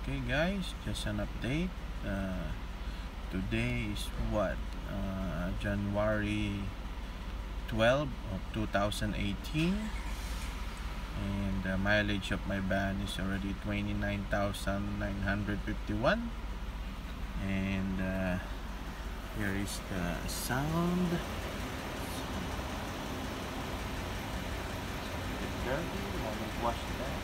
Okay guys, just an update. Today is what? January 12 of 2018, and the mileage of my van is already 29,951. And here is the sound. It's dirty, I want to wash that.